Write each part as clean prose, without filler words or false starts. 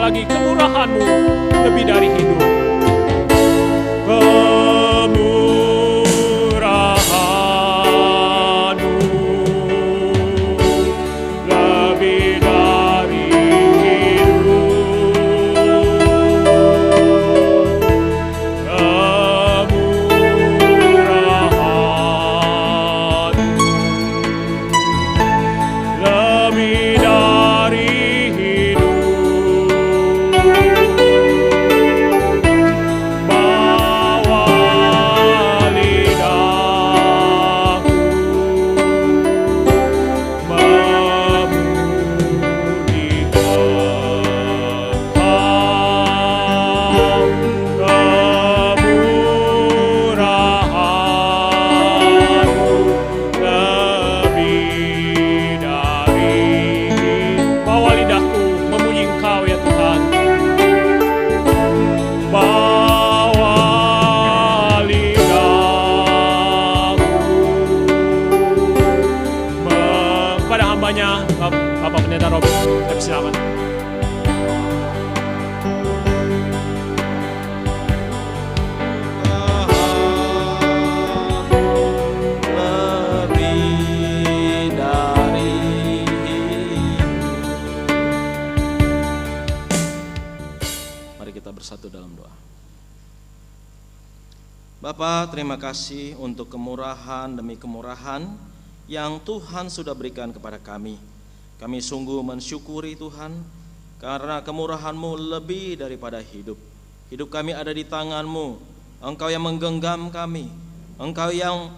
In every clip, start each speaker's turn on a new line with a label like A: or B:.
A: bagi kemurahan-Mu lebih dari hidup. Bapak Pendeta Robin, silakan.
B: Lebih dari Mari kita bersatu dalam doa. Bapa, terima kasih untuk kemurahan demi kemurahan yang Tuhan sudah berikan kepada kami. Kami sungguh mensyukuri Tuhan, karena kemurahan-Mu lebih daripada hidup. Hidup kami ada di tangan-Mu. Engkau yang menggenggam kami, Engkau yang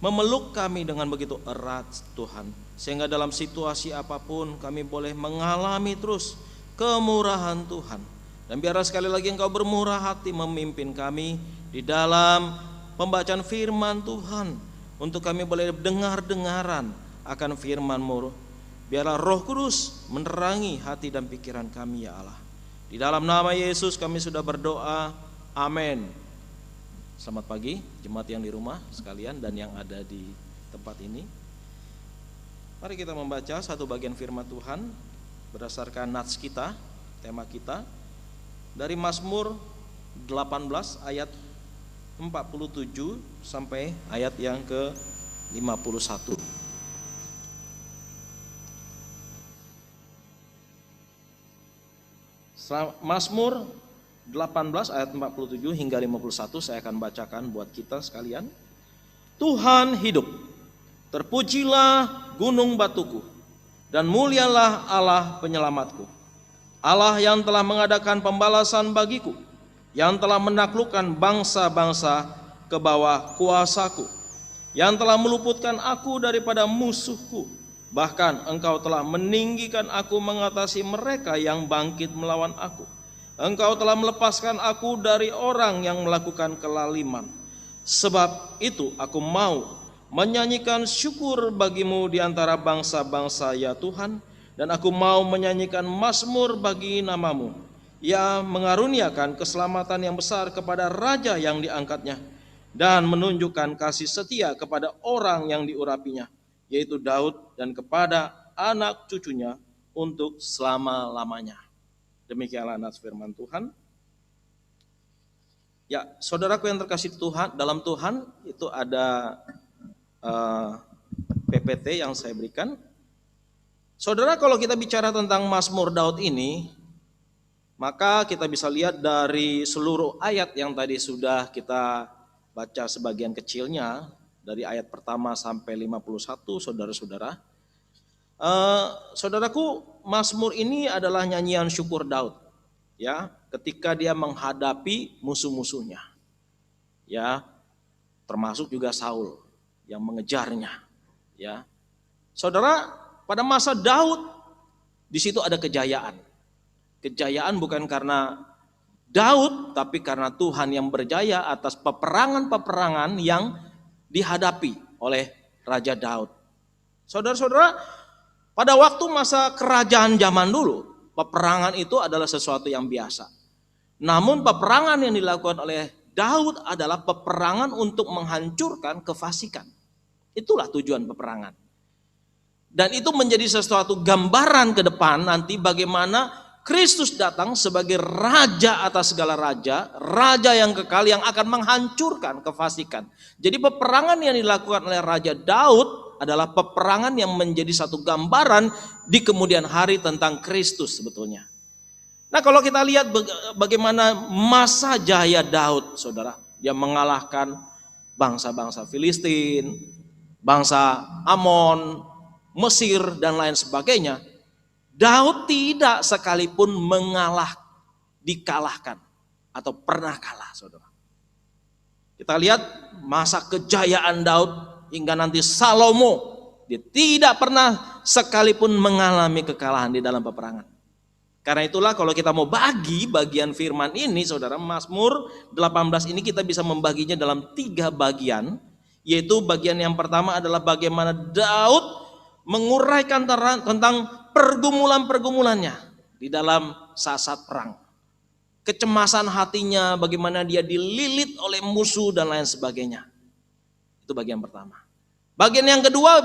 B: memeluk kami dengan begitu erat Tuhan, sehingga dalam situasi apapun kami boleh mengalami terus kemurahan Tuhan. Dan biarlah sekali lagi Engkau bermurah hati memimpin kami di dalam pembacaan firman Tuhan, untuk kami boleh dengar-dengaran akan firman-Mu. Biarlah Roh Kudus menerangi hati dan pikiran kami ya Allah. Di dalam nama Yesus kami sudah berdoa. Amin. Selamat pagi jemaat yang di rumah sekalian dan yang ada di tempat ini. Mari kita membaca satu bagian firman Tuhan berdasarkan nats kita, tema kita, dari Mazmur 18 ayat 47 sampai ayat yang ke-51. Mazmur 18 ayat 47 hingga 51 saya akan bacakan buat kita sekalian. Tuhan hidup, terpujilah gunung batuku, dan mulialah Allah penyelamatku. Allah yang telah mengadakan pembalasan bagiku, yang telah menaklukkan bangsa-bangsa ke bawah kuasaku, yang telah meluputkan aku daripada musuhku. Bahkan Engkau telah meninggikan aku mengatasi mereka yang bangkit melawan aku. Engkau telah melepaskan aku dari orang yang melakukan kelaliman. Sebab itu aku mau menyanyikan syukur bagimu di antara bangsa-bangsa ya Tuhan, dan aku mau menyanyikan mazmur bagi namamu. Ia mengaruniakan keselamatan yang besar kepada raja yang diangkatnya, dan menunjukkan kasih setia kepada orang yang diurapinya, yaitu Daud, dan kepada anak cucunya untuk selama-lamanya. Demikianlah nats firman Tuhan. Ya, saudaraku yang terkasih Tuhan, dalam Tuhan itu ada PPT yang saya berikan. Saudara, kalau kita bicara tentang Mazmur Daud ini, maka kita bisa lihat dari seluruh ayat yang tadi sudah kita baca sebagian kecilnya, dari ayat pertama sampai 51, saudara-saudara. Saudaraku, Mazmur ini adalah nyanyian syukur Daud, ya, ketika dia menghadapi musuh-musuhnya, ya, termasuk juga Saul yang mengejarnya, ya. Saudara, pada masa Daud di situ ada kejayaan. Kejayaan bukan karena Daud, tapi karena Tuhan yang berjaya atas peperangan-peperangan yang dihadapi oleh Raja Daud. Saudara-saudara, pada waktu masa kerajaan zaman dulu, peperangan itu adalah sesuatu yang biasa. Namun peperangan yang dilakukan oleh Daud adalah peperangan untuk menghancurkan kefasikan. Itulah tujuan peperangan. Dan itu menjadi sesuatu gambaran ke depan nanti bagaimana Kristus datang sebagai raja atas segala raja, raja yang kekal yang akan menghancurkan kefasikan. Jadi peperangan yang dilakukan oleh Raja Daud adalah peperangan yang menjadi satu gambaran di kemudian hari tentang Kristus sebetulnya. Nah, kalau kita lihat bagaimana masa jaya Daud, saudara, dia mengalahkan bangsa-bangsa Filistin, bangsa Amon, Mesir, dan lain sebagainya. Daud tidak sekalipun dikalahkan atau pernah kalah, saudara. Kita lihat masa kejayaan Daud hingga nanti Salomo, dia tidak pernah sekalipun mengalami kekalahan di dalam peperangan. Karena itulah kalau kita mau bagi bagian firman ini, saudara, Mazmur 18 ini kita bisa membaginya dalam 3 bagian, yaitu bagian yang pertama adalah bagaimana Daud menguraikan tentang pergumulan-pergumulannya di dalam saat-saat perang. Kecemasan hatinya, bagaimana dia dililit oleh musuh dan lain sebagainya. Itu bagian pertama. Bagian yang kedua,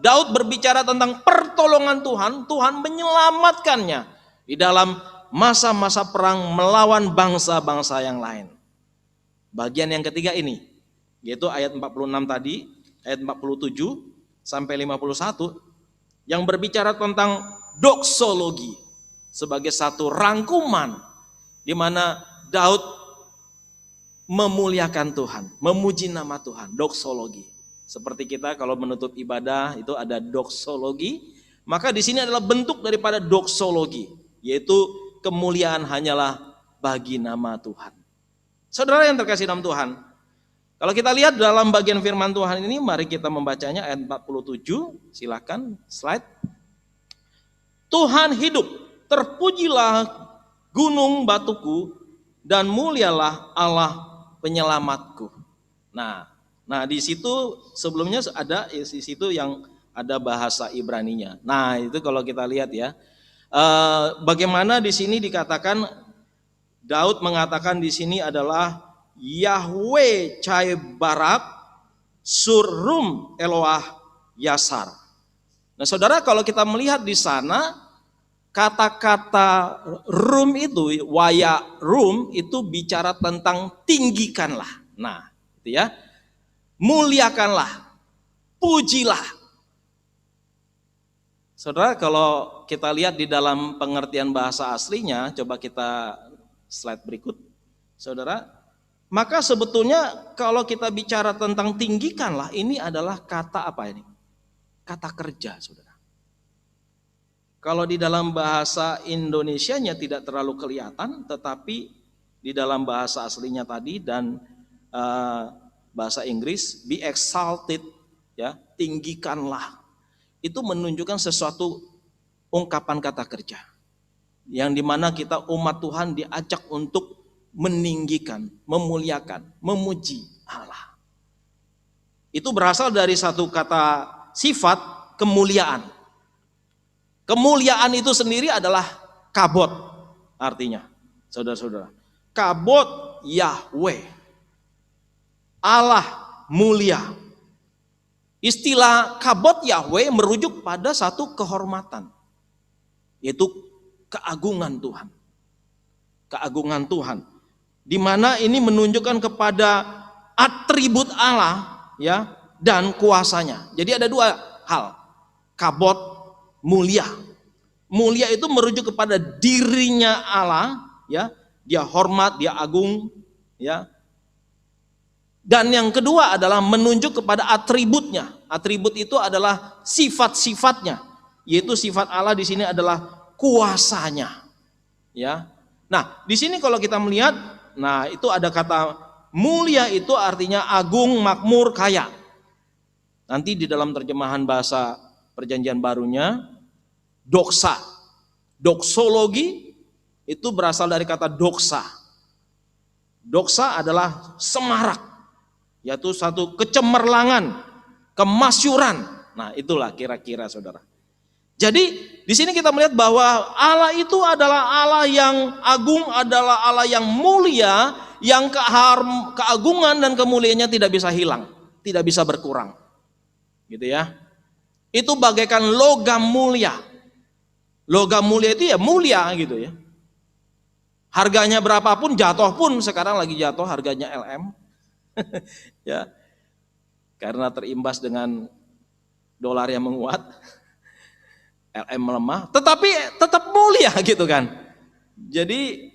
B: Daud berbicara tentang pertolongan Tuhan. Tuhan menyelamatkannya di dalam masa-masa perang melawan bangsa-bangsa yang lain. Bagian yang ketiga ini, yaitu ayat 46 tadi, ayat 47 sampai 51, yang berbicara tentang doksologi sebagai satu rangkuman di mana Daud memuliakan Tuhan, memuji nama Tuhan, doksologi. Seperti kita kalau menutup ibadah itu ada doksologi, maka di sini adalah bentuk daripada doksologi, yaitu kemuliaan hanyalah bagi nama Tuhan. Saudara yang terkasih dalam Tuhan, kalau kita lihat dalam bagian firman Tuhan ini, mari kita membacanya ayat 47, silakan slide. Tuhan hidup, terpujilah gunung batuku, dan mulialah Allah penyelamatku. Nah di situ sebelumnya ada di situ yang ada bahasa Ibraninya. Nah itu kalau kita lihat ya, bagaimana di sini dikatakan, Daud mengatakan di sini adalah Yahweh Cai Barak Surum Eloah Yasar. Nah saudara, kalau kita melihat di sana, kata-kata rum itu, waya rum itu bicara tentang tinggikanlah. Nah itu ya, muliakanlah, pujilah. Saudara, kalau kita lihat di dalam pengertian bahasa aslinya, coba kita slide berikut, saudara. Maka sebetulnya kalau kita bicara tentang tinggikanlah, ini adalah kata apa ini? Kata kerja, saudara. Kalau di dalam bahasa Indonesianya tidak terlalu kelihatan, tetapi di dalam bahasa aslinya tadi dan bahasa Inggris, be exalted, ya, tinggikanlah. Itu menunjukkan sesuatu ungkapan kata kerja. Yang dimana kita umat Tuhan diajak untuk meninggikan, memuliakan, memuji Allah. Itu berasal dari satu kata sifat kemuliaan. Kemuliaan itu sendiri adalah kabot artinya, saudara-saudara. Kabot Yahweh, Allah mulia. Istilah kabot Yahweh merujuk pada satu kehormatan, yaitu keagungan Tuhan. Keagungan Tuhan. Di mana ini menunjukkan kepada atribut Allah, ya, dan kuasanya. Jadi ada 2 hal. Kabot, mulia. Mulia itu merujuk kepada dirinya Allah, ya. Dia hormat, dia agung, ya. Dan yang kedua adalah menunjuk kepada atributnya. Atribut itu adalah sifat-sifatnya, yaitu sifat Allah di sini adalah kuasanya, ya. Nah, di sini kalau kita melihat, nah itu ada kata mulia itu artinya agung, makmur, kaya. Nanti di dalam terjemahan bahasa Perjanjian Barunya, doksa. Doksologi itu berasal dari kata doksa. Doksa adalah semarak, yaitu satu kecemerlangan, kemasyuran. Nah, itulah kira-kira saudara. Jadi di sini kita melihat bahwa Allah itu adalah Allah yang agung, adalah Allah yang mulia, yang keagungan dan kemuliaannya tidak bisa hilang, tidak bisa berkurang. Gitu ya. Itu bagaikan logam mulia. Logam mulia itu ya mulia gitu ya. Harganya berapapun, jatuh pun, sekarang lagi jatuh harganya LM. Ya, karena terimbas dengan dolar yang menguat, LM melemah, tetapi tetap mulia gitu kan. Jadi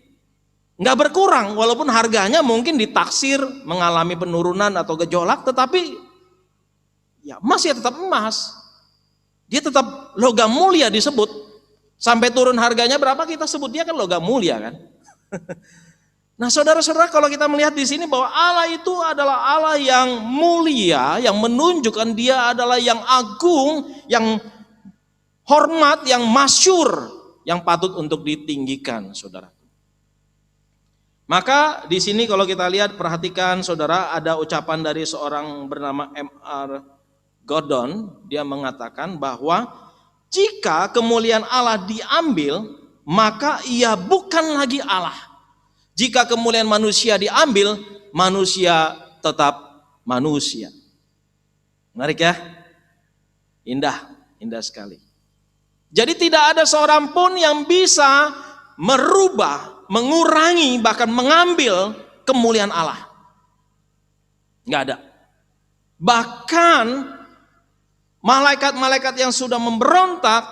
B: nggak berkurang, walaupun harganya mungkin ditaksir mengalami penurunan atau gejolak, tetapi ya emas ya tetap emas. Dia tetap logam mulia disebut. Sampai turun harganya berapa kita sebut dia kan logam mulia kan. Nah saudara-saudara, kalau kita melihat di sini bahwa Allah itu adalah Allah yang mulia, yang menunjukkan dia adalah yang agung, yang hormat, yang masyur, yang patut untuk ditinggikan, saudara. Maka di sini kalau kita lihat, perhatikan saudara, ada ucapan dari seorang bernama M.R. Gordon. Dia mengatakan bahwa jika kemuliaan Allah diambil, maka ia bukan lagi Allah. Jika kemuliaan manusia diambil, manusia tetap manusia. Menarik ya? Indah, indah sekali. Jadi tidak ada seorang pun yang bisa merubah, mengurangi, bahkan mengambil kemuliaan Allah. Nggak ada. Bahkan malaikat-malaikat yang sudah memberontak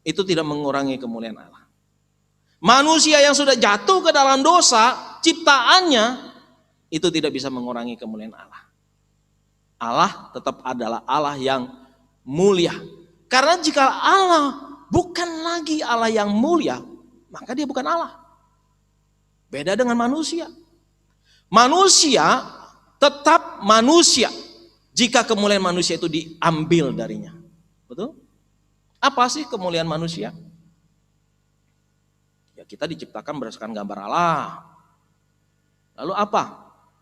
B: itu tidak mengurangi kemuliaan Allah. Manusia yang sudah jatuh ke dalam dosa, ciptaannya itu tidak bisa mengurangi kemuliaan Allah. Allah tetap adalah Allah yang mulia. Karena jika Allah bukan lagi Allah yang mulia, maka dia bukan Allah. Beda dengan manusia. Manusia tetap manusia jika kemuliaan manusia itu diambil darinya. Betul? Apa sih kemuliaan manusia? Ya, kita diciptakan berdasarkan gambar Allah. Lalu apa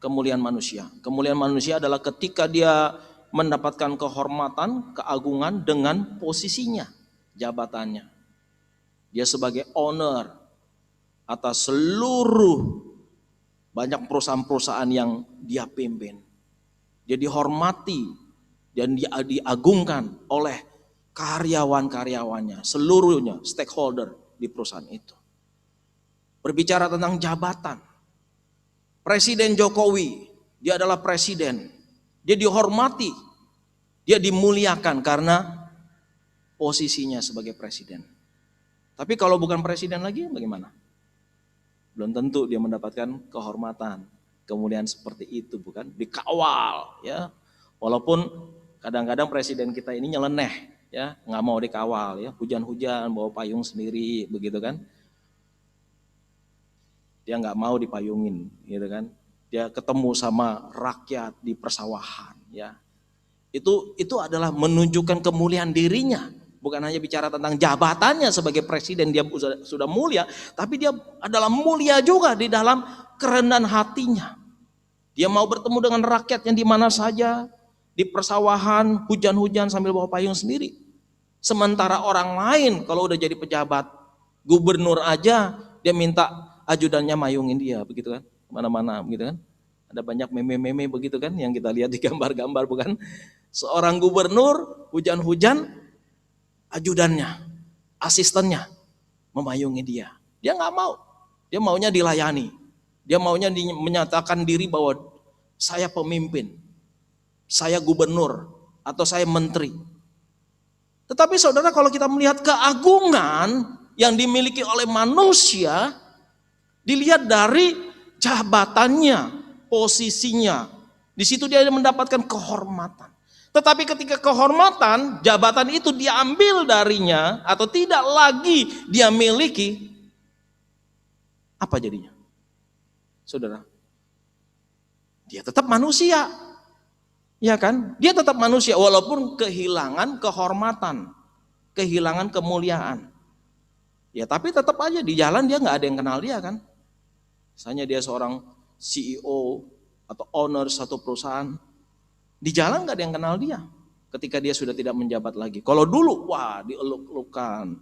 B: kemuliaan manusia? Kemuliaan manusia adalah ketika dia mendapatkan kehormatan, keagungan dengan posisinya, jabatannya. Dia sebagai owner atas seluruh banyak perusahaan-perusahaan yang dia pimpin. Dia dihormati dan dia diagungkan oleh karyawan-karyawannya, seluruhnya stakeholder di perusahaan itu. Berbicara tentang jabatan, Presiden Jokowi, dia adalah presiden, dia dihormati, dia dimuliakan karena posisinya sebagai presiden. Tapi kalau bukan presiden lagi bagaimana? Belum tentu dia mendapatkan kehormatan, kemuliaan seperti itu, bukan? Dikawal ya. Walaupun kadang-kadang presiden kita ini nyeleneh ya, nggak mau dikawal ya, hujan-hujan bawa payung sendiri begitu kan. Dia nggak mau dipayungin gitu kan. Dia ketemu sama rakyat di persawahan ya. Itu adalah menunjukkan kemuliaan dirinya. Bukan hanya bicara tentang jabatannya sebagai presiden, dia sudah mulia, tapi dia adalah mulia juga di dalam kerendahan hatinya. Dia mau bertemu dengan rakyatnya di mana saja, di persawahan, hujan-hujan sambil bawa payung sendiri. Sementara orang lain kalau udah jadi pejabat, gubernur aja, dia minta ajudannya mayungin dia, begitu kan, mana-mana begitu kan. Ada banyak meme-meme begitu kan, yang kita lihat di gambar-gambar, bukan? Seorang gubernur, hujan-hujan, ajudannya, asistennya memayungi dia. Dia nggak mau, dia maunya dilayani. Dia maunya menyatakan diri bahwa saya pemimpin, saya gubernur, atau saya menteri. Tetapi saudara, kalau kita melihat keagungan yang dimiliki oleh manusia, dilihat dari jabatannya, posisinya. Di situ dia mendapatkan kehormatan. Tetapi ketika kehormatan, jabatan itu diambil darinya atau tidak lagi dia miliki, apa jadinya? Saudara, dia tetap manusia. Ya kan? Dia tetap manusia walaupun kehilangan kehormatan, kehilangan kemuliaan. Ya tapi tetap aja di jalan dia nggak ada yang kenal dia kan. Misalnya dia seorang CEO atau owner satu perusahaan, di jalan nggak ada yang kenal dia ketika dia sudah tidak menjabat lagi. Kalau dulu, wah dieluk-elukan,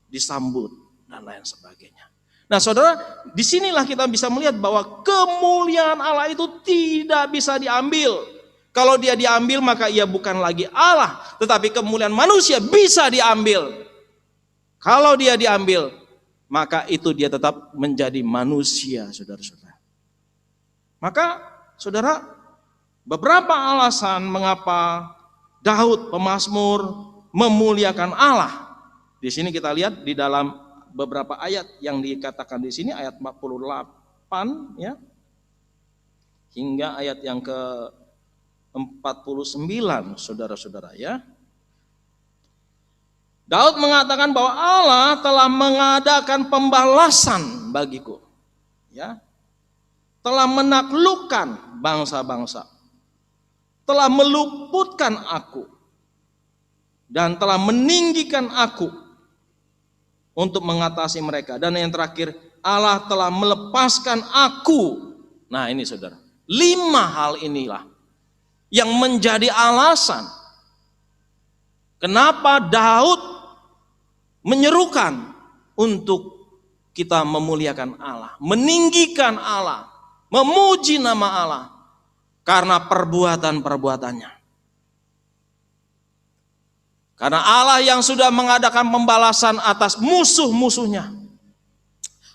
B: disambut dan lain sebagainya. Nah saudara, disinilah kita bisa melihat bahwa kemuliaan Allah itu tidak bisa diambil. Kalau dia diambil maka ia bukan lagi Allah, tetapi kemuliaan manusia bisa diambil. Kalau dia diambil, maka itu dia tetap menjadi manusia, saudara-saudara. Maka, saudara, beberapa alasan mengapa Daud pemazmur memuliakan Allah. Di sini kita lihat di dalam beberapa ayat yang dikatakan di sini, ayat 48 ya, hingga ayat yang ke-49, saudara-saudara ya. Daud mengatakan bahwa Allah telah mengadakan pembalasan bagiku, ya, telah menaklukkan bangsa-bangsa, telah meluputkan aku, dan telah meninggikan aku untuk mengatasi mereka. Dan yang terakhir, Allah telah melepaskan aku. Nah ini saudara, 5 hal inilah yang menjadi alasan kenapa Daud menyerukan untuk kita memuliakan Allah, meninggikan Allah, memuji nama Allah karena perbuatan-perbuatannya. Karena Allah yang sudah mengadakan pembalasan atas musuh-musuhnya.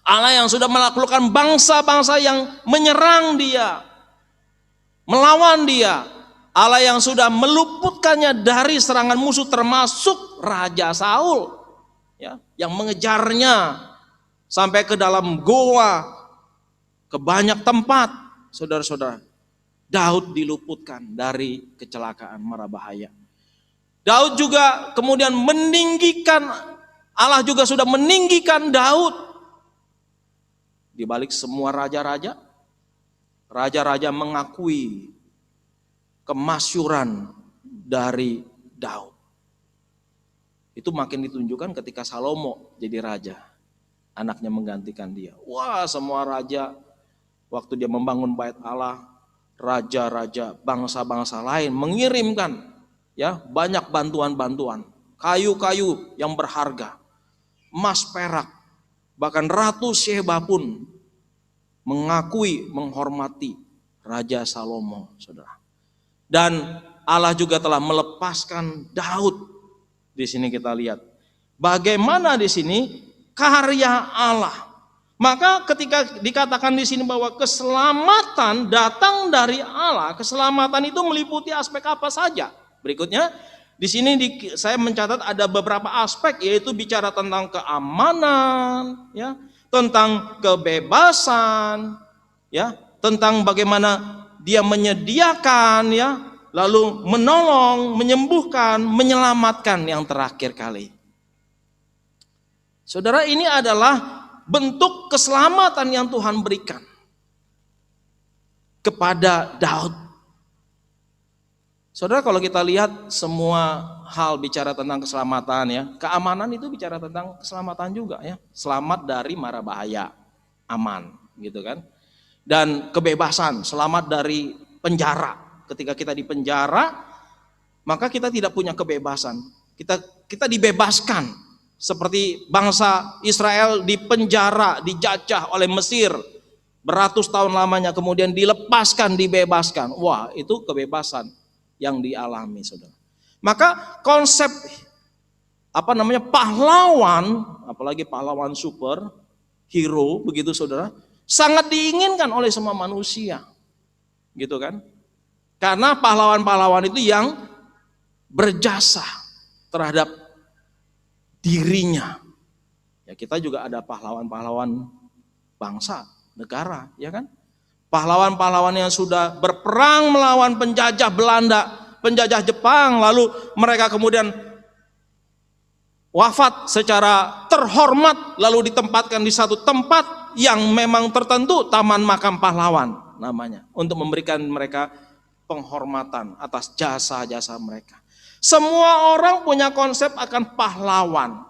B: Allah yang sudah menaklukkan bangsa-bangsa yang menyerang dia, melawan dia. Allah yang sudah meluputkannya dari serangan musuh, termasuk Raja Saul, ya, yang mengejarnya sampai ke dalam goa, ke banyak tempat. Saudara-saudara, Daud diluputkan dari kecelakaan mara bahaya. Daud juga kemudian meninggikan, Allah juga sudah meninggikan Daud. Di balik semua raja-raja, raja-raja mengakui kemasyuran dari Daud. Itu makin ditunjukkan ketika Salomo jadi raja, anaknya menggantikan dia. Wah, semua raja waktu dia membangun bait Allah, raja-raja bangsa-bangsa lain mengirimkan, ya, banyak bantuan-bantuan, kayu-kayu yang berharga, emas, perak, bahkan Ratu Sheba pun mengakui, menghormati Raja Salomo, saudara. Dan Allah juga telah melepaskan Daud. Di sini kita lihat bagaimana di sini karya Allah. Maka ketika dikatakan di sini bahwa keselamatan datang dari Allah, keselamatan itu meliputi aspek apa saja? Berikutnya, di sini saya mencatat ada beberapa aspek, yaitu bicara tentang keamanan, ya, tentang kebebasan, ya, tentang bagaimana dia menyediakan, ya, lalu menolong, menyembuhkan, menyelamatkan yang terakhir kali. Saudara, ini adalah bentuk keselamatan yang Tuhan berikan kepada Daud. Saudara, kalau kita lihat semua hal bicara tentang keselamatan, ya, keamanan itu bicara tentang keselamatan juga, ya, selamat dari mara bahaya, aman, gitu kan. Dan kebebasan, selamat dari penjara. Ketika kita di penjara, maka kita tidak punya kebebasan. Kita dibebaskan, seperti bangsa Israel di penjara, dijajah oleh Mesir beratus tahun lamanya, kemudian dilepaskan, dibebaskan. Wah, itu kebebasan yang dialami, saudara. Maka konsep pahlawan, apalagi pahlawan super hero, begitu saudara, sangat diinginkan oleh semua manusia, gitu kan? Karena pahlawan-pahlawan itu yang berjasa terhadap dirinya. Ya, kita juga ada pahlawan-pahlawan bangsa, negara, ya kan? Pahlawan-pahlawan yang sudah berperang melawan penjajah Belanda, penjajah Jepang, lalu mereka kemudian wafat secara terhormat, lalu ditempatkan di satu tempat yang memang tertentu, Taman Makam Pahlawan namanya, untuk memberikan mereka penghormatan atas jasa-jasa mereka. Semua orang punya konsep akan pahlawan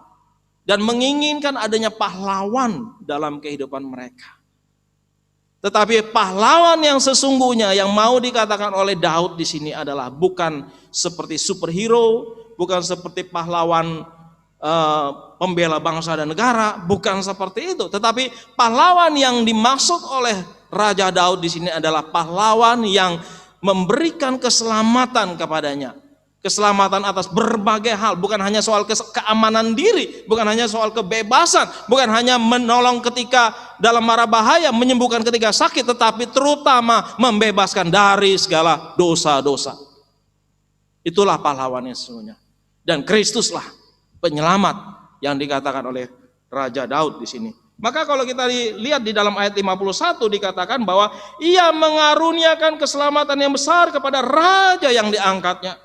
B: dan menginginkan adanya pahlawan dalam kehidupan mereka. Tetapi pahlawan yang sesungguhnya yang mau dikatakan oleh Daud di sini adalah bukan seperti superhero, bukan seperti pahlawan pembela bangsa dan negara, bukan seperti itu. Tetapi pahlawan yang dimaksud oleh Raja Daud di sini adalah pahlawan yang memberikan keselamatan kepadanya. Keselamatan atas berbagai hal, bukan hanya soal keamanan diri, bukan hanya soal kebebasan, bukan hanya menolong ketika dalam mara bahaya, menyembuhkan ketika sakit, tetapi terutama membebaskan dari segala dosa-dosa. Itulah pahlawannya sesungguhnya. Dan Kristuslah penyelamat yang dikatakan oleh Raja Daud di sini. Maka kalau kita lihat di dalam ayat 51 dikatakan bahwa ia mengaruniakan keselamatan yang besar kepada raja yang diangkatnya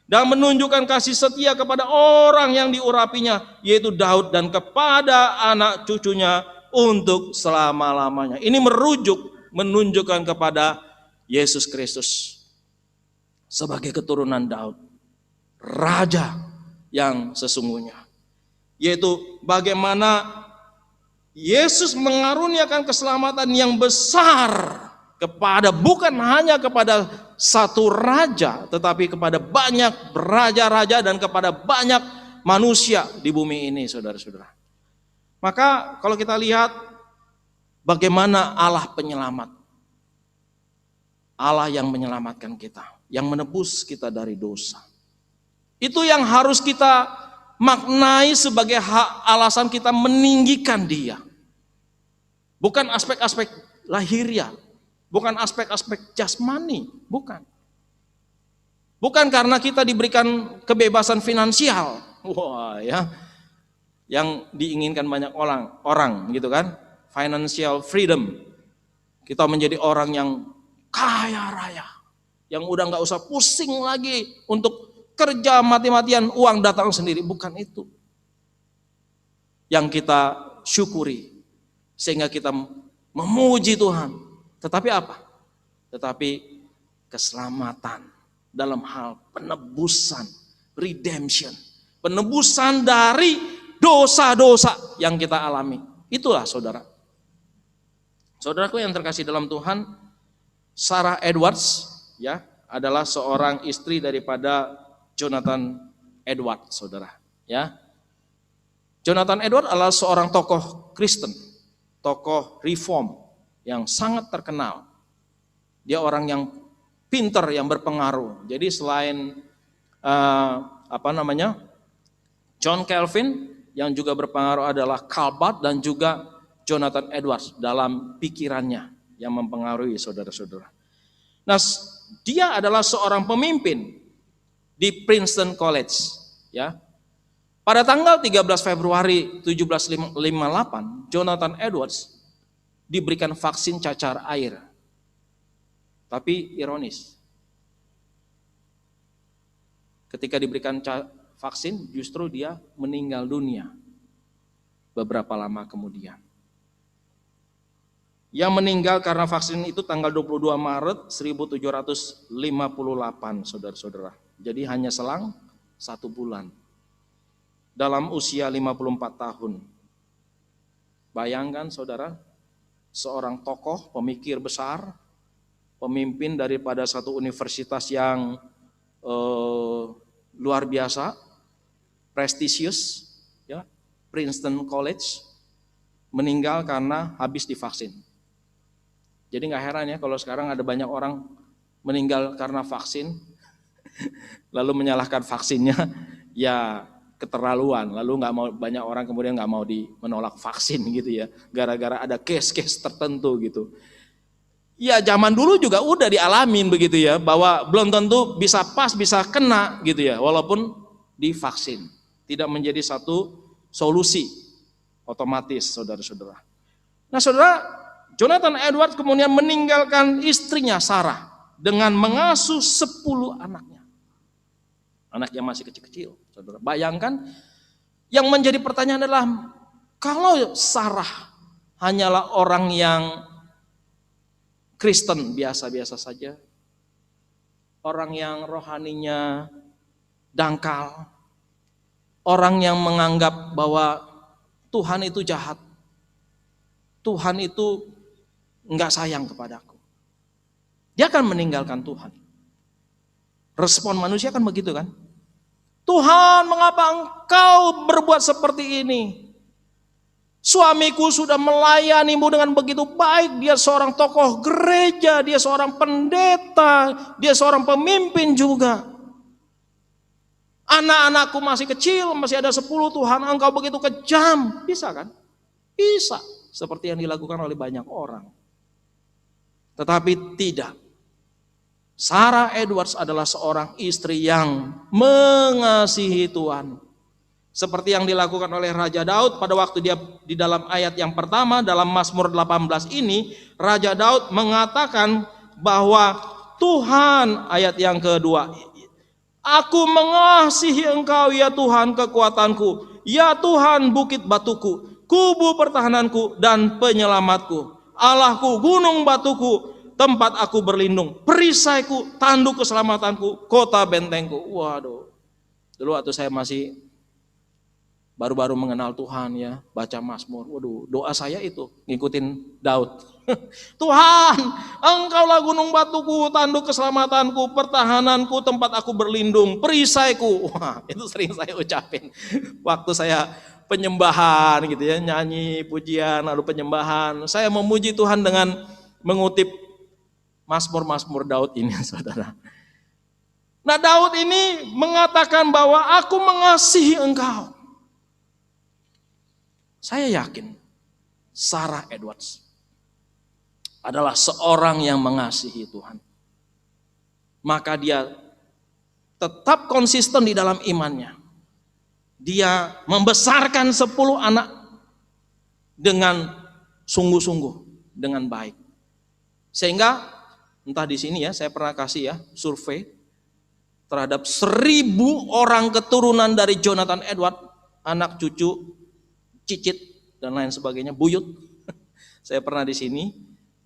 B: dan menunjukkan kasih setia kepada orang yang diurapinya, yaitu Daud, dan kepada anak cucunya untuk selama-lamanya. Ini menunjukkan kepada Yesus Kristus sebagai keturunan Daud, raja yang sesungguhnya, yaitu bagaimana Yesus mengaruniakan keselamatan yang besar bukan hanya kepada satu raja, tetapi kepada banyak raja-raja dan kepada banyak manusia di bumi ini, saudara-saudara. Maka kalau kita lihat bagaimana Allah penyelamat, Allah yang menyelamatkan kita, yang menebus kita dari dosa, itu yang harus kita maknai sebagai alasan kita meninggikan Dia. Bukan aspek-aspek lahiriah, bukan aspek-aspek jasmani, bukan. Bukan karena kita diberikan kebebasan finansial, wah ya, yang diinginkan banyak orang gitu kan, financial freedom. Kita menjadi orang yang kaya raya, yang udah nggak usah pusing lagi untuk kerja mati-matian, uang datang sendiri. Bukan itu yang kita syukuri, sehingga kita memuji Tuhan. Tetapi apa? Tetapi keselamatan dalam hal penebusan, redemption, penebusan dari dosa-dosa yang kita alami. Itulah saudara. Saudaraku yang terkasih dalam Tuhan, Sarah Edwards ya adalah seorang istri daripada Jonathan Edwards, saudara. Ya, Jonathan Edwards adalah seorang tokoh Kristen, tokoh reform yang sangat terkenal. Dia orang yang pintar, yang berpengaruh. Jadi selain John Calvin, yang juga berpengaruh adalah Karl Barth dan juga Jonathan Edwards dalam pikirannya yang mempengaruhi saudara-saudara. Nah, dia adalah seorang pemimpin di Princeton College, ya. Pada tanggal 13 Februari 1758, Jonathan Edwards diberikan vaksin cacar air. Tapi ironis, ketika diberikan vaksin justru dia meninggal dunia beberapa lama kemudian. Yang meninggal karena vaksin itu tanggal 22 Maret 1758, saudara-saudara. Jadi hanya selang 1 bulan. Dalam usia 54 tahun. Bayangkan saudara, seorang tokoh, pemikir besar, pemimpin daripada satu universitas yang luar biasa, prestisius, ya, Princeton College, meninggal karena habis divaksin. Jadi nggak heran ya kalau sekarang ada banyak orang meninggal karena vaksin, lalu menyalahkan vaksinnya, ya keterlaluan. Lalu nggak mau, banyak orang kemudian nggak mau menolak vaksin gitu ya, gara-gara ada case-case tertentu gitu. Ya zaman dulu juga udah dialamin begitu ya, bahwa belum tentu bisa pas, bisa kena gitu ya, walaupun divaksin. Tidak menjadi satu solusi otomatis, saudara-saudara. Nah saudara, Jonathan Edwards kemudian meninggalkan istrinya Sarah dengan mengasuh 10 anaknya. Anak yang masih kecil-kecil, saudara. Bayangkan, yang menjadi pertanyaan adalah, kalau Sarah hanyalah orang yang Kristen biasa-biasa saja, orang yang rohaninya dangkal, orang yang menganggap bahwa Tuhan itu jahat, Tuhan itu enggak sayang kepadaku, dia akan meninggalkan Tuhan. Respon manusia kan begitu kan? Tuhan, mengapa engkau berbuat seperti ini? Suamiku sudah melayanimu dengan begitu baik, dia seorang tokoh gereja, dia seorang pendeta, dia seorang pemimpin juga. Anak-anakku masih kecil, masih ada 10, Tuhan Engkau begitu kejam. Bisa kan? Bisa. Seperti yang dilakukan oleh banyak orang. Tetapi tidak. Sarah Edwards adalah seorang istri yang mengasihi Tuhan. Seperti yang dilakukan oleh Raja Daud pada waktu dia di dalam ayat yang pertama dalam Mazmur 18 ini, Raja Daud mengatakan bahwa Tuhan, ayat yang kedua, aku mengasihi Engkau ya Tuhan kekuatanku, ya Tuhan bukit batuku, kubu pertahananku dan penyelamatku, Allahku gunung batuku, tempat aku berlindung, perisaiku, tanduk keselamatanku, kota bentengku. Waduh, dulu waktu saya masih baru-baru mengenal Tuhan ya, baca Mazmur, waduh, doa saya itu ngikutin Daud. Tuhan, Engkaulah gunung batuku, tanduk keselamatanku, pertahananku, tempat aku berlindung, perisaiku. Wah, itu sering saya ucapin waktu saya penyembahan gitu ya, nyanyi pujian lalu penyembahan. Saya memuji Tuhan dengan mengutip Mazmur-Mazmur Daud ini, saudara. Nah, Daud ini mengatakan bahwa aku mengasihi Engkau. Saya yakin Sarah Edwards adalah seorang yang mengasihi Tuhan. Maka dia tetap konsisten di dalam imannya. Dia membesarkan 10 anak dengan sungguh-sungguh, dengan baik. Sehingga entah di sini ya, saya pernah kasih ya survei terhadap 1000 orang keturunan dari Jonathan Edwards, anak cucu, cicit dan lain sebagainya, buyut. Saya pernah di sini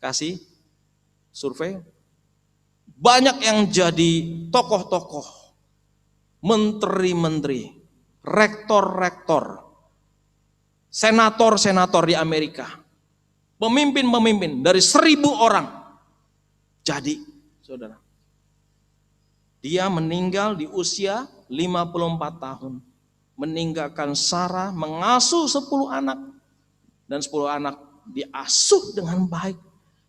B: kasih survei. Banyak yang jadi tokoh-tokoh, menteri-menteri, rektor-rektor, senator-senator di Amerika, pemimpin-pemimpin dari 1000 orang. Jadi, saudara, dia meninggal di usia 54 tahun. Meninggalkan Sarah mengasuh 10 anak. Dan 10 anak diasuh dengan baik.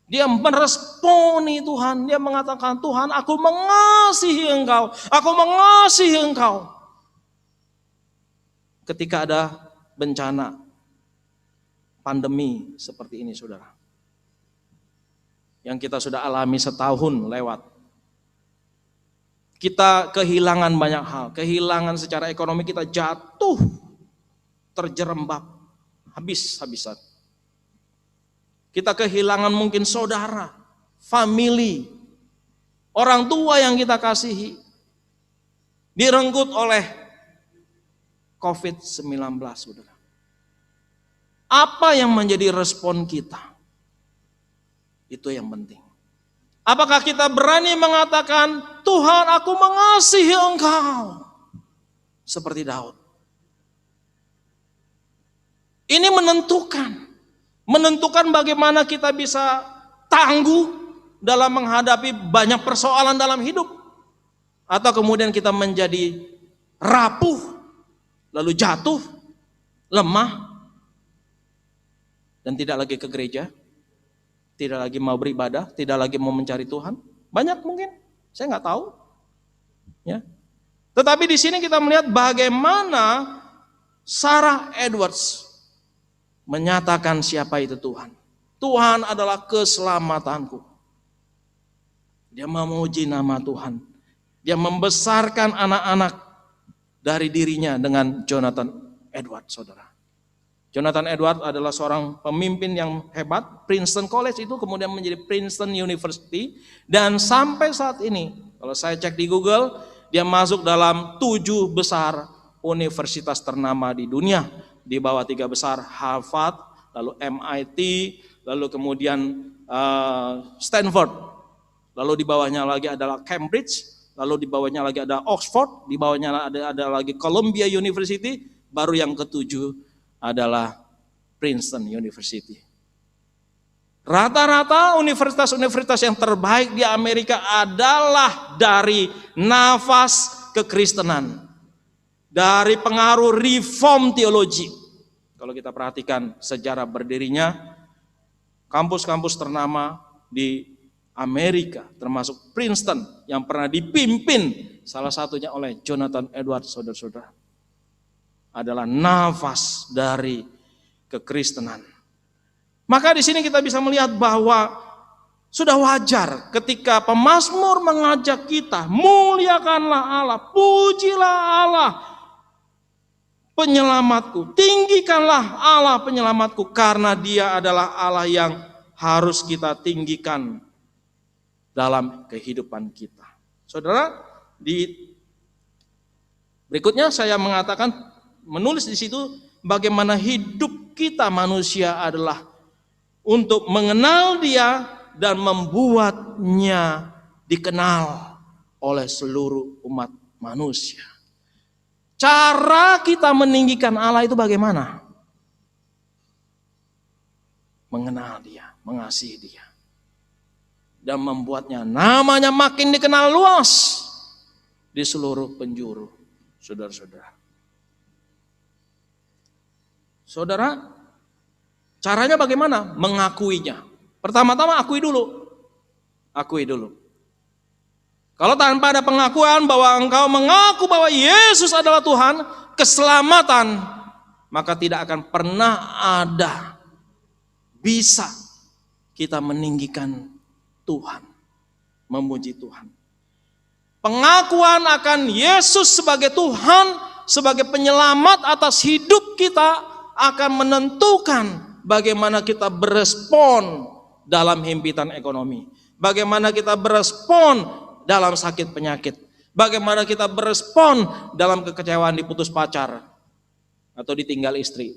B: Dia meresponi Tuhan. Dia mengatakan, Tuhan aku mengasihi Engkau. Aku mengasihi Engkau. Ketika ada bencana, pandemi seperti ini saudara. Yang kita sudah alami setahun lewat. Kita kehilangan banyak hal, kehilangan secara ekonomi, kita jatuh, terjerembab, habis-habisan. Kita kehilangan mungkin saudara, family, orang tua yang kita kasihi, direnggut oleh COVID-19, saudara. Apa yang menjadi respon kita? Itu yang penting. Apakah kita berani mengatakan, Tuhan aku mengasihi Engkau. Seperti Daud. Ini menentukan bagaimana kita bisa tangguh dalam menghadapi banyak persoalan dalam hidup. Atau kemudian kita menjadi rapuh, lalu jatuh, lemah, dan tidak lagi ke gereja. Tidak lagi mau beribadah, tidak lagi mau mencari Tuhan. Banyak mungkin, saya nggak tahu. Ya. Tetapi di sini kita melihat bagaimana Sarah Edwards menyatakan siapa itu Tuhan. Tuhan adalah keselamatanku. Dia memuji nama Tuhan. Dia membesarkan anak-anak dari dirinya dengan Jonathan Edwards, saudara. Jonathan Edwards adalah seorang pemimpin yang hebat. Princeton College itu kemudian menjadi Princeton University. Dan sampai saat ini, kalau saya cek di Google, dia masuk dalam 7 besar universitas ternama di dunia. Di bawah 3 besar, Harvard, lalu MIT, lalu kemudian Stanford. Lalu di bawahnya lagi adalah Cambridge, lalu di bawahnya lagi ada Oxford, di bawahnya ada lagi Columbia University, baru yang ke-7 adalah Princeton University. Rata-rata universitas-universitas yang terbaik di Amerika adalah dari nafas kekristenan, dari pengaruh reform teologi. Kalau kita perhatikan sejarah berdirinya, kampus-kampus ternama di Amerika, termasuk Princeton yang pernah dipimpin salah satunya oleh Jonathan Edwards, saudara-saudara, adalah nafas dari kekristenan. Maka di sini kita bisa melihat bahwa sudah wajar ketika pemazmur mengajak kita, muliakanlah Allah, pujilah Allah penyelamatku, tinggikanlah Allah penyelamatku, karena Dia adalah Allah yang harus kita tinggikan dalam kehidupan kita. Saudara, di berikutnya saya mengatakan, menulis di situ bagaimana hidup kita manusia adalah untuk mengenal Dia dan membuatnya dikenal oleh seluruh umat manusia. Cara kita meninggikan Allah itu bagaimana? Mengenal Dia, mengasihi Dia, dan membuatnya namanya makin dikenal luas di seluruh penjuru, saudara-saudara. Saudara, caranya bagaimana? Mengakuinya. Pertama-tama akui dulu. Akui dulu. Kalau tanpa ada pengakuan bahwa engkau mengaku bahwa Yesus adalah Tuhan, keselamatan, maka tidak akan pernah ada bisa kita meninggikan Tuhan, memuji Tuhan. Pengakuan akan Yesus sebagai Tuhan, sebagai penyelamat atas hidup kita akan menentukan bagaimana kita berespon dalam himpitan ekonomi, bagaimana kita berespon dalam sakit penyakit, bagaimana kita berespon dalam kekecewaan diputus pacar atau ditinggal istri.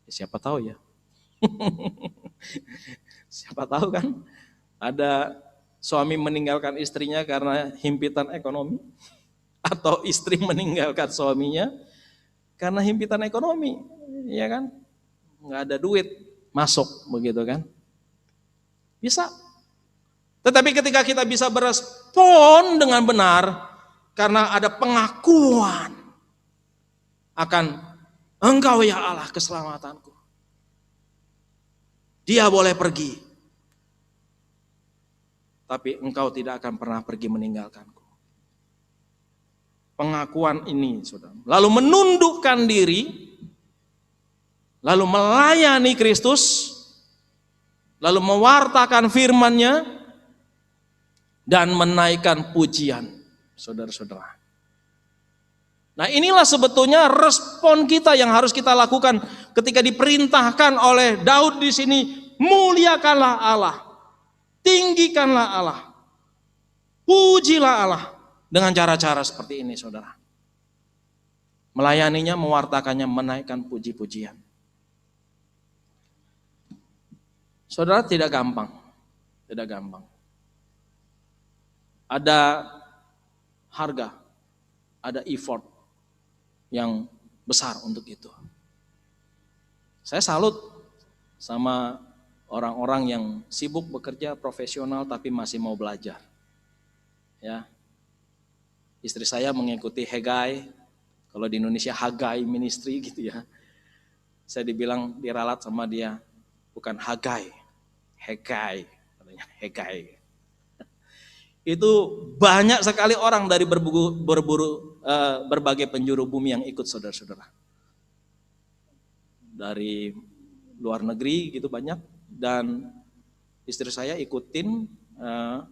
B: Siapa tahu ya? Siapa tahu kan? Ada suami meninggalkan istrinya karena himpitan ekonomi, atau istri meninggalkan suaminya karena himpitan ekonomi, ya kan? Nggak ada duit masuk, begitu kan? Bisa. Tetapi ketika kita bisa berespon dengan benar karena ada pengakuan akan Engkau ya Allah keselamatanku, dia boleh pergi, tapi Engkau tidak akan pernah pergi meninggalkanku. Pengakuan ini, saudara, lalu menundukkan diri, lalu melayani Kristus, lalu mewartakan firman-Nya, dan menaikkan pujian, saudara-saudara. Nah, inilah sebetulnya respon kita yang harus kita lakukan ketika diperintahkan oleh Daud di sini, muliakanlah Allah, tinggikanlah Allah, pujilah Allah, dengan cara-cara seperti ini, saudara. Melayaninya, mewartakannya, menaikkan puji-pujian. Saudara, tidak gampang. Tidak gampang. Ada harga, ada effort yang besar untuk itu. Saya salut sama orang-orang yang sibuk bekerja profesional tapi masih mau belajar. Ya. Istri saya mengikuti Hegai, kalau di Indonesia Hagai Ministry gitu ya. Saya dibilang diralat sama dia, bukan Hagai, Hegai, katanya Hegai. Itu banyak sekali orang dari berbagai penjuru bumi yang ikut, saudara-saudara. Dari luar negeri gitu banyak, dan istri saya ikutin 2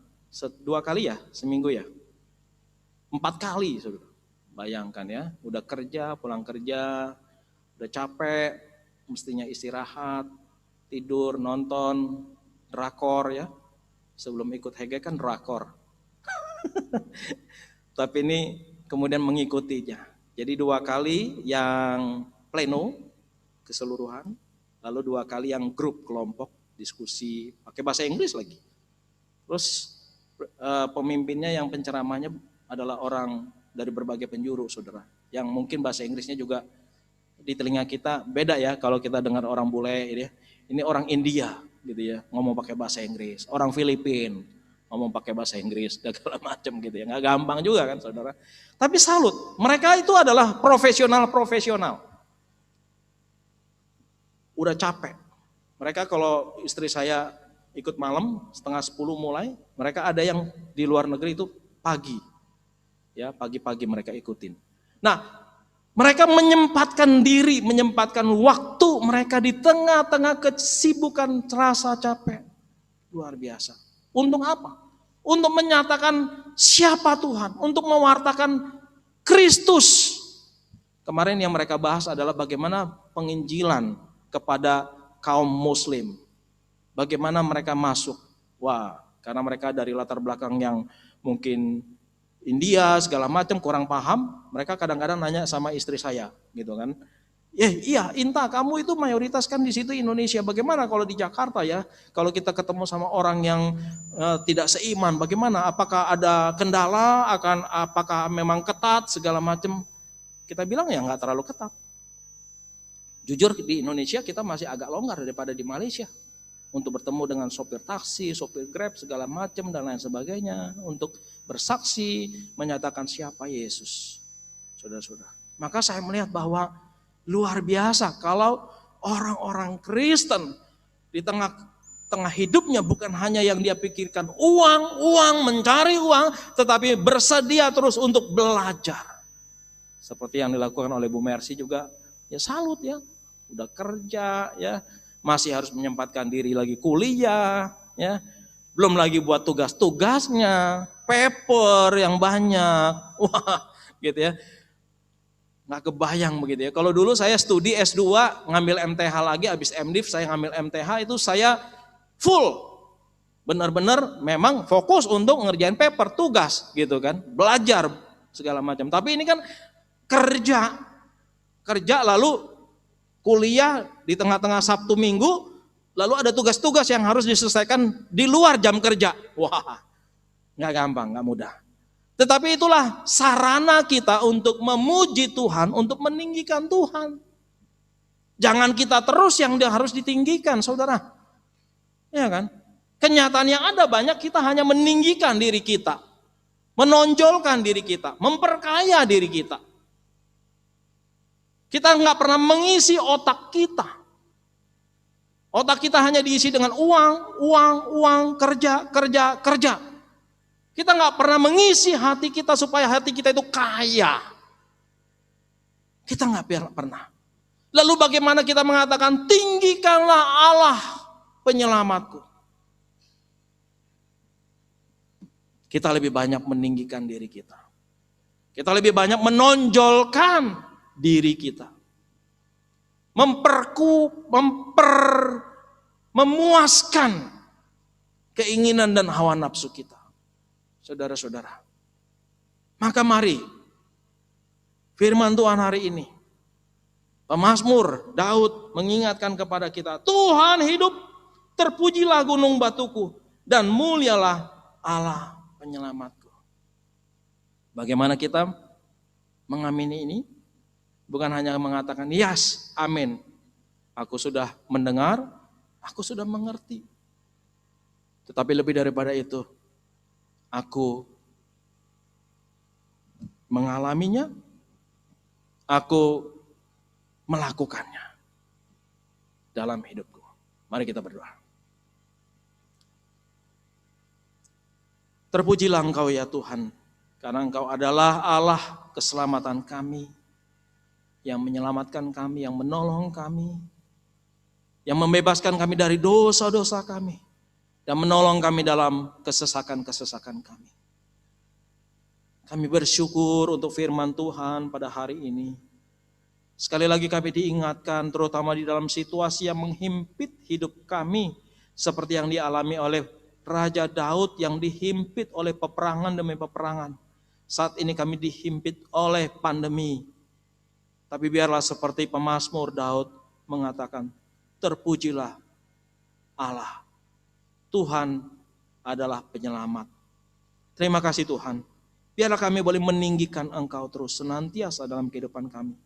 B: kali ya, seminggu ya. 4 kali, saudara. Bayangkan ya, udah kerja, pulang kerja, udah capek, mestinya istirahat, tidur, nonton, drakor ya. Sebelum ikut Hege kan drakor. Tapi ini kemudian mengikutinya. Jadi 2 kali yang pleno keseluruhan, lalu 2 kali yang grup kelompok diskusi pakai bahasa Inggris lagi. Terus pemimpinnya yang penceramahnya adalah orang dari berbagai penjuru, saudara. Yang mungkin bahasa Inggrisnya juga di telinga kita beda ya kalau kita dengar orang bule ini. Ini orang India gitu ya, ngomong pakai bahasa Inggris. Orang Filipina ngomong pakai bahasa Inggris, segala macam gitu ya. Nggak gampang juga kan, saudara. Tapi salut, mereka itu adalah profesional. Udah capek. Mereka kalau istri saya ikut malam, setengah 10 mulai. Mereka ada yang di luar negeri itu pagi. Ya, pagi-pagi mereka ikutin. Nah, mereka menyempatkan diri, menyempatkan waktu mereka di tengah-tengah kesibukan, rasa capek. Luar biasa. Untuk apa? Untuk menyatakan siapa Tuhan, untuk mewartakan Kristus. Kemarin yang mereka bahas adalah bagaimana penginjilan kepada kaum muslim. Bagaimana mereka masuk. Wah, karena mereka dari latar belakang yang mungkin India segala macam kurang paham, mereka kadang-kadang nanya sama istri saya, gitu kan. Iya, Inta, kamu itu mayoritas kan di situ Indonesia. Bagaimana kalau di Jakarta ya? Kalau kita ketemu sama orang yang tidak seiman, bagaimana? Apakah ada kendala? Apakah memang ketat segala macam? Kita bilang ya nggak terlalu ketat. Jujur di Indonesia kita masih agak longgar daripada di Malaysia. Untuk bertemu dengan sopir taksi, sopir Grab, segala macam dan lain sebagainya. Untuk bersaksi, menyatakan siapa Yesus. Saudara-saudara. Maka saya melihat bahwa luar biasa kalau orang-orang Kristen di tengah hidupnya bukan hanya yang dia pikirkan uang, mencari uang, tetapi bersedia terus untuk belajar. Seperti yang dilakukan oleh Bu Mercy juga, ya salut ya. Udah kerja ya. Masih harus menyempatkan diri lagi kuliah, ya, belum lagi buat tugas-tugasnya, paper yang banyak, wah, gitu ya, nggak kebayang begitu ya. Kalau dulu saya studi S2, ngambil MTH lagi, habis MDiv saya ngambil MTH itu saya full, benar-benar memang fokus untuk ngerjain paper, tugas, gitu kan, belajar segala macam. Tapi ini kan kerja lalu kuliah di tengah-tengah Sabtu Minggu, lalu ada tugas-tugas yang harus diselesaikan di luar jam kerja. Wah, nggak gampang, nggak mudah. Tetapi itulah sarana kita untuk memuji Tuhan, untuk meninggikan Tuhan. Jangan kita terus yang harus ditinggikan, saudara. Ya kan? Kenyataan yang ada banyak kita hanya meninggikan diri kita, menonjolkan diri kita, memperkaya diri kita. Kita nggak pernah mengisi otak kita. Otak kita hanya diisi dengan uang, kerja. Kita nggak pernah mengisi hati kita supaya hati kita itu kaya. Kita nggak pernah. Lalu bagaimana kita mengatakan tinggikanlah Allah penyelamatku. Kita lebih banyak meninggikan diri kita. Kita lebih banyak menonjolkan diri kita, memuaskan keinginan dan hawa nafsu kita, saudara-saudara. Maka mari firman Tuhan hari ini, pemazmur Daud mengingatkan kepada kita, Tuhan hidup, terpujilah gunung batuku dan mulialah Allah penyelamatku. Bagaimana kita mengamini ini? Bukan hanya mengatakan, yes, amin. Aku sudah mendengar, aku sudah mengerti. Tetapi lebih daripada itu, aku mengalaminya, aku melakukannya dalam hidupku. Mari kita berdoa. Terpujilah Engkau ya Tuhan, karena Engkau adalah Allah keselamatan kami, yang menyelamatkan kami, yang menolong kami, yang membebaskan kami dari dosa-dosa kami, dan menolong kami dalam kesesakan-kesesakan kami. Kami bersyukur untuk firman Tuhan pada hari ini. Sekali lagi kami diingatkan, terutama di dalam situasi yang menghimpit hidup kami, seperti yang dialami oleh Raja Daud yang dihimpit oleh peperangan demi peperangan. Saat ini kami dihimpit oleh pandemi. Tapi biarlah seperti pemazmur Daud mengatakan, terpujilah Allah. Tuhan adalah penyelamat. Terima kasih Tuhan. Biarlah kami boleh meninggikan Engkau terus senantiasa dalam kehidupan kami.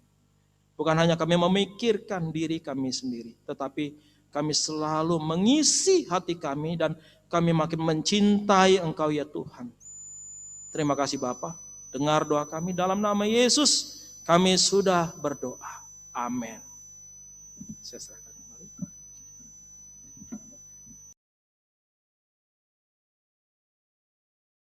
B: Bukan hanya kami memikirkan diri kami sendiri, tetapi kami selalu mengisi hati kami dan kami makin mencintai Engkau ya Tuhan. Terima kasih Bapa. Dengar doa kami dalam nama Yesus. Kami sudah berdoa. Amin. Saya serahkan.